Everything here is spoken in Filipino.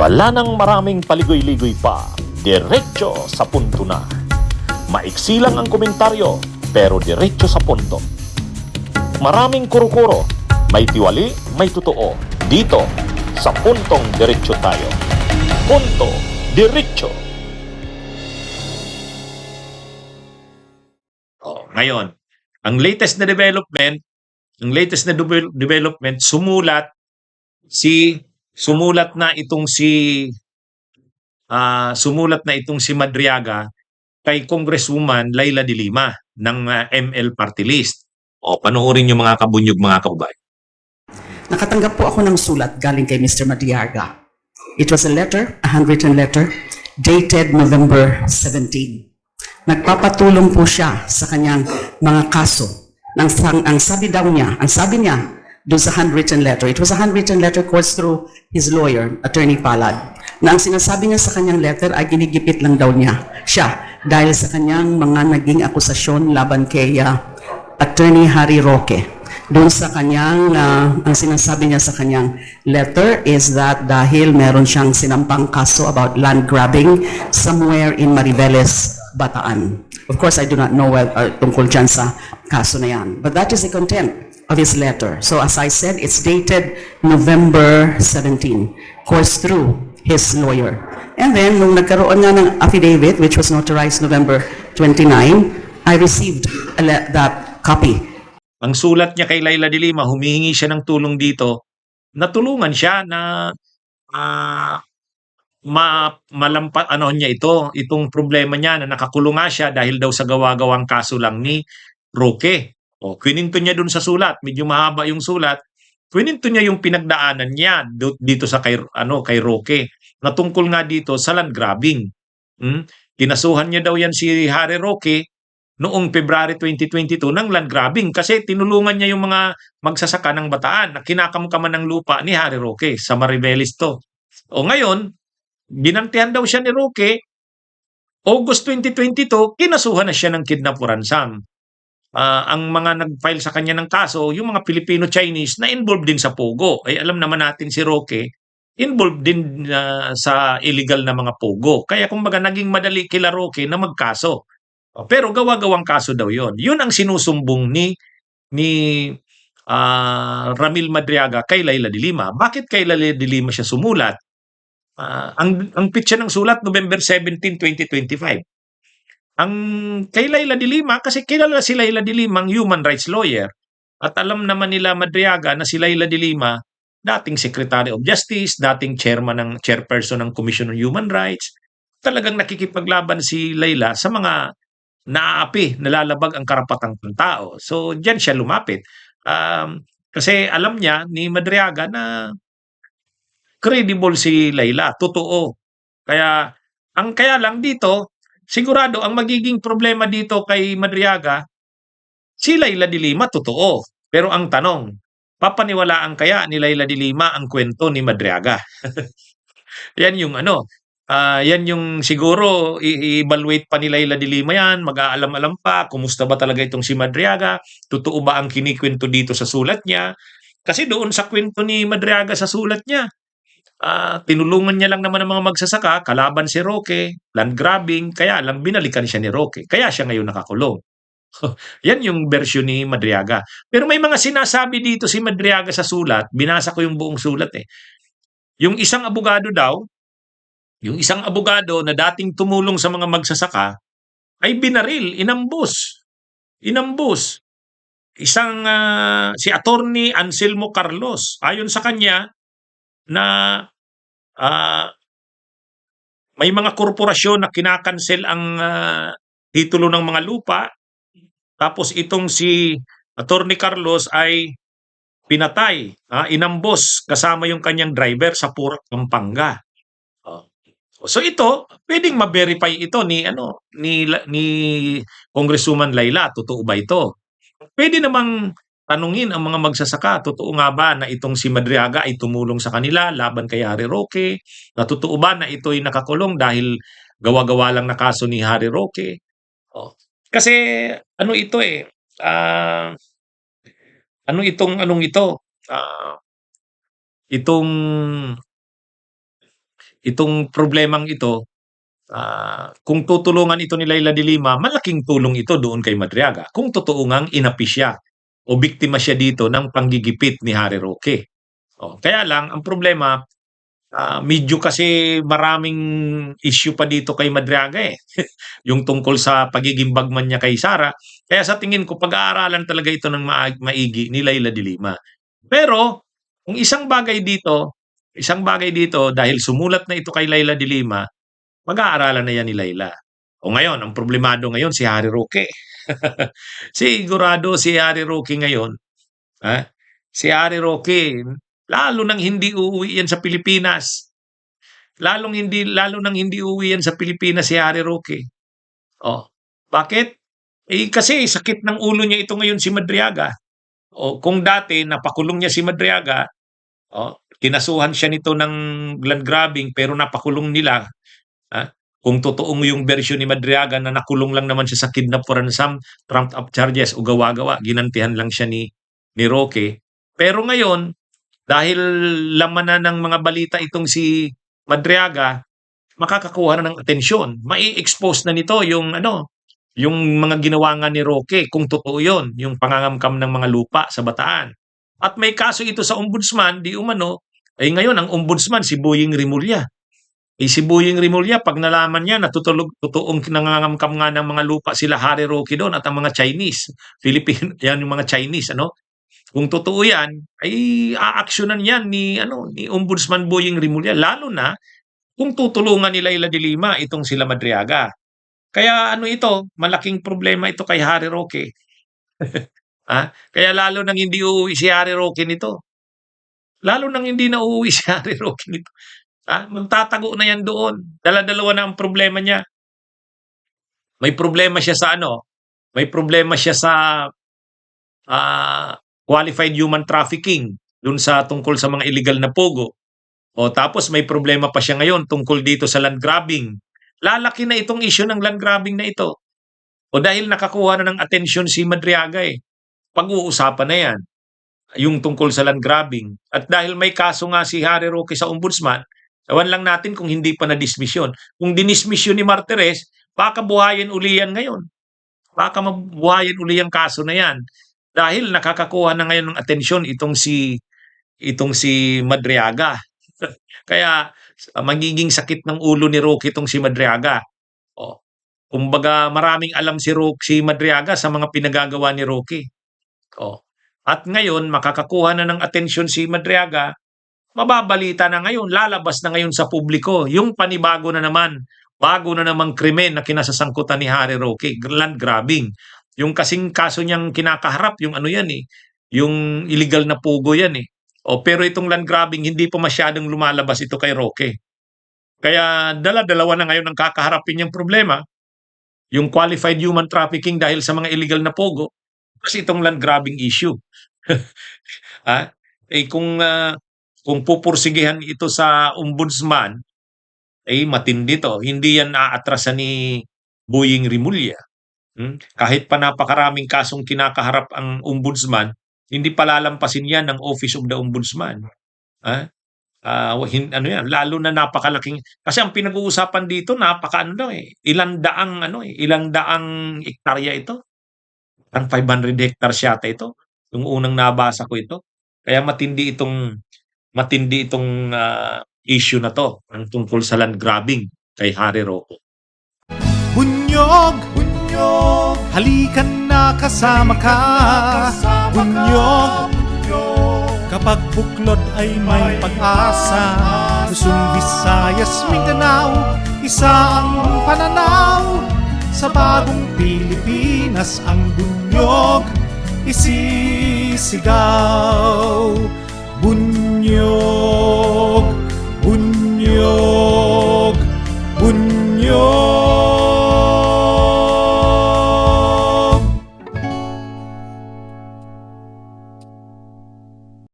Wala nang maraming paligoy-ligoy pa, diretso sa punto na. Maiksi lang ang komentaryo, pero diretso sa punto. Maraming kuro-kuro, may tiwali, may totoo. Dito, sa puntong diretso tayo. Punto, diretso. Ngayon, ang latest na development, sumulat na itong si Madriaga kay Congresswoman Leila de Lima ng ML Party List. Panoorin niyo mga kabunyog, mga kababayan. Nakatanggap po ako ng sulat galing kay Mr. Madriaga. It was a letter, a handwritten letter, dated November 17. Nagpapatulong po siya sa kanyang mga kaso. Ang sabi niya doon sa handwritten letter, it was a handwritten letter course through his lawyer, Attorney Palad, na ang sinasabi niya sa kanyang letter ay ginigipit lang daw niya siya dahil sa kanyang mga naging akusasyon laban kay Attorney Harry Roque. Doon sa kanyang, ang sinasabi niya sa kanyang letter is that dahil meron siyang sinampang kaso about land grabbing somewhere in Mariveles, Bataan. Of course, I do not know tungkol dyan sa kaso na yan. But that is the content of his letter. So as I said, it's dated November 17, course through his lawyer. And then, nung nagkaroon nga ng affidavit, which was notarized November 29, I received that copy. Ang sulat niya kay Leila de Lima, humihingi siya ng tulong dito, natulungan siya na itong problema niya na nakakulong nga siya dahil daw sa gawa-gawang kaso lang ni Roque. Kwininto niya dun sa sulat, medyo mahaba yung sulat, kwininto niya yung pinagdaanan niya dito sa kay Roque, na tungkol nga dito sa land grabbing. Kinasuhan niya daw yan si Harry Roque noong February 2022 ng land grabbing kasi tinulungan niya yung mga magsasaka ng Bataan na kinakamkaman ng lupa ni Harry Roque sa Mariveles to. Ngayon, ginantihan daw siya ni Roque, August 2022, kinasuhan na siya ng kidnap for ransom. Ang mga nag-file sa kanya ng kaso, yung mga Filipino-Chinese na involved din sa Pogo. Ay alam naman natin si Roque, involved din sa illegal na mga Pogo. Kaya kumbaga naging madali kila Roque na magkaso. Pero gawa-gawang kaso daw yon. Yun ang sinusumbong ni Ramil Madriaga kay Leila de Lima. Bakit kay Leila de Lima siya sumulat? Ang pitsa ng sulat, November 17, 2025. Ang kay Leila de Lima, kasi kilala si Leila de Lima ang human rights lawyer. At alam naman nila Madriaga na si Leila de Lima, dating Secretary of Justice, dating chairperson ng Commission on Human Rights. Talagang nakikipaglaban si Leila sa mga naaapi, nalalabag ang karapatang pantao. So, diyan siya lumapit. Kasi alam niya ni Madriaga na credible si Leila, totoo. Kaya lang dito, sigurado ang magiging problema dito kay Madriaga, si Leila de Lima totoo. Pero ang tanong, papaniwalaan kaya ni Leila de Lima ang kwento ni Madriaga? Yan yung yan yung siguro i-evaluate pa ni Leila de Lima yan, mag-aalam-alam pa, kumusta ba talaga itong si Madriaga, totoo ba ang kinikwento dito sa sulat niya? Kasi doon sa kwento ni Madriaga sa sulat niya, tinulungan niya lang naman ang mga magsasaka, kalaban si Roque, land grabbing, kaya lang binalikan siya ni Roque. Kaya siya ngayon nakakulong. Yan yung version ni Madriaga. Pero may mga sinasabi dito si Madriaga sa sulat, binasa ko yung buong sulat Yung isang abogado na dating tumulong sa mga magsasaka, ay binaril, inambus. Si Attorney Anselmo Carlos, ayon sa kanya, na may mga korporasyon na kinakancel ang titulo ng mga lupa. Tapos itong si Attorney Carlos ay pinatay, inambos kasama yung kanyang driver sa Purac, Pampanga. So ito, pwedeng ma-verify ito ni Congresswoman Leila, totoo ba ito? Pwede namang tanungin ang mga magsasaka, totoo nga ba na itong si Madriaga ay tumulong sa kanila laban kay Harry Roque? Na totoo ba na ito'y nakakulong dahil gawa-gawa lang na kaso ni Harry Roque? Kasi itong itong problemang ito, kung tutulungan ito ni Leila de Lima, malaking tulong ito doon kay Madriaga. Kung totoo ngang inapi siya o biktima siya dito ng panggigipit ni Harry Roque. Kaya lang, ang problema, medyo kasi maraming issue pa dito kay Madriaga eh. Yung tungkol sa pagiging bagman niya kay Sara. Kaya sa tingin ko, pag-aaralan talaga ito ng maigi ni Leila de Lima. Pero, kung isang bagay dito, dahil sumulat na ito kay Leila de Lima, mag-aaralan na yan ni Leila. Ngayon, ang problemado ngayon si Harry Roque. Sigurado si Harry Roque ngayon, si Harry Roque, lalo nang hindi uuwi yan sa Pilipinas. Lalo nang hindi uuwi yan sa Pilipinas si Harry Roque. Bakit? Kasi sakit ng ulo niya ito ngayon si Madriaga. Kung dati napakulong niya si Madriaga, kinasuhan siya nito ng land grabbing pero napakulong nila. Kung totoong yung version ni Madriaga na nakulong lang naman siya sa kidnap for ransom, trumped up charges o gawa-gawa, ginantihan lang siya ni Roque. Pero ngayon, dahil laman na ng mga balita itong si Madriaga, makakakuha na ng atensyon. Mai-expose na nito yung mga ginawa nga ni Roque, kung totoo yun, yung pangangamkam ng mga lupa sa Bataan. At may kaso ito sa ombudsman, di umano, ngayon ang ombudsman si Boying Rimulya. Si Boying Rimulya, pag nalaman niya na totoong nangangamkam nga ng mga lupa sila Harry Roque doon at ang mga Chinese, Filipino, yan yung mga Chinese, kung totoo yan, ay aaksyonan yan ni Ombudsman Boying Rimulya, lalo na kung tutulungan ni Leila de Lima itong sila Madriaga. Kaya ito, malaking problema ito kay Harry Roque. Kaya lalo nang hindi uuwi si Harry Roque nito. Lalo nang hindi na uuwi si Harry Roque nito. Magtatago na yan doon. Dala-dalawa na ang problema niya. May problema siya sa May problema siya sa qualified human trafficking dun sa tungkol sa mga illegal na pogo. Tapos may problema pa siya ngayon tungkol dito sa land grabbing. Lalaki na itong issue ng land grabbing na ito. Dahil nakakuha na ng atensyon si Madriaga pag-uusapan na yan. Yung tungkol sa land grabbing. At dahil may kaso nga si Harry Roque sa ombudsman, ewan lang natin kung hindi pa na-dismiss yun. Kung dinismiss yun ni Martires, baka buhayin uli yan ngayon. Baka mabuhayin uli yung kaso na yan. Dahil nakakakuha na ngayon ng atensyon itong si Madriaga. Kaya magiging sakit ng ulo ni Roque itong si Madriaga. Kumbaga maraming alam si Madriaga sa mga pinagagawa ni Roque. At ngayon makakakuha na ng atensyon si Madriaga, mababalita na ngayon, lalabas na ngayon sa publiko yung panibago na naman, bago na namang krimen na kinasasangkutan ni Harry Roque, land grabbing. Yung kasing kaso niyang kinakaharap, yung yung illegal na pugo yan pero itong land grabbing, hindi pa masyadong lumalabas ito kay Roque. Kaya dala-dalawa na ngayon ang kakaharapin niyang problema. Yung qualified human trafficking dahil sa mga illegal na pogo, kasi itong land grabbing issue. Kung pupursigihan ito sa ombudsman, matindi to. Hindi yan naatrasan ni Boying Rimulya. Kahit pa napakaraming kasong kinakaharap ang ombudsman, hindi palalampasin yan ng Office of the Ombudsman. Lalo na napakalaking, kasi ang pinag-uusapan dito ilang daang hektarya ito. Ang 500 hectares yata ito. Yung unang nabasa ko ito. Kaya matindi itong issue na to, ang tungkol sa land grabbing kay Harry Roque. Bunyog, halikan na kasama ka. Bunyog, kapag buklod ay may pag-asa. Luzon, Visayas, Mindanao, isa ang pananaw. Sa bagong Pilipinas ang bunyog isisigaw. Bunyog.